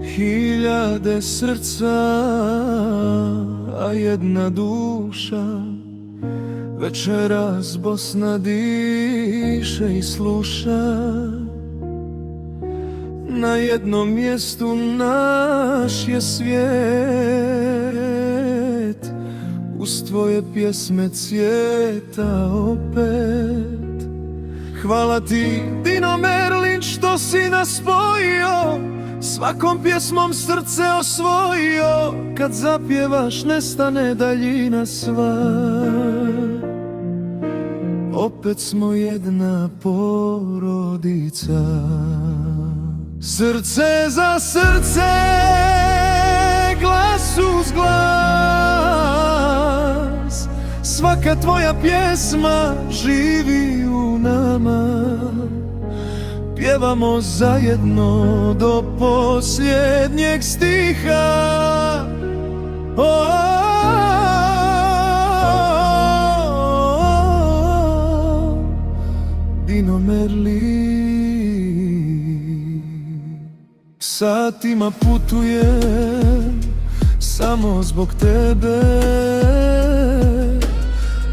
Hiljade srca, a jedna duša, večeras Bosna diše i sluša. Na jednom mjestu naš je svijet, uz tvoje pjesme cvjeta opet. Hvala ti, Dino Merlin, što si nas spojio, svakom pjesmom srce osvojio. Kad zapjevaš nestane daljina sva, opet smo jedna porodica. Srce za srce, glas uz glas, svaka tvoja pjesma živi u nama. Pjevamo zajedno do posljednjeg stiha. Dino Merlin. Satima putujem samo zbog tebe,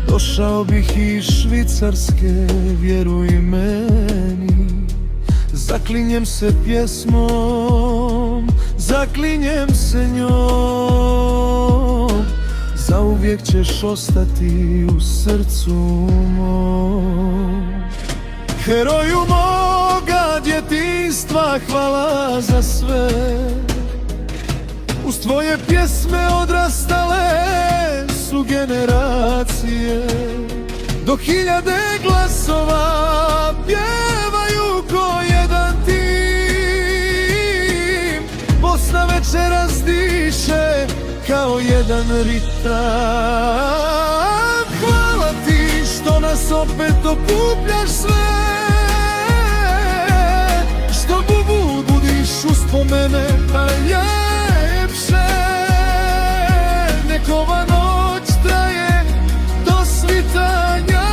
došao bih iz Švicarske, vjeruj meni. Zaklinjem se pjesmom, zaklinjem se njom, zauvijek ćeš ostati u srcu mom. Heroju moga djetinjstva, hvala za sve. Uz tvoje pjesme odrastale su generacije, do hiljade glasova pjevaju ko jedan tim. Bosna večeras diše kao jedan ritam. Hvala ti što nas opet okupljaš sve, što budiš uspomene najljepše. Nek ova noć traje do svitanja.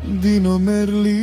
Dino Merlin.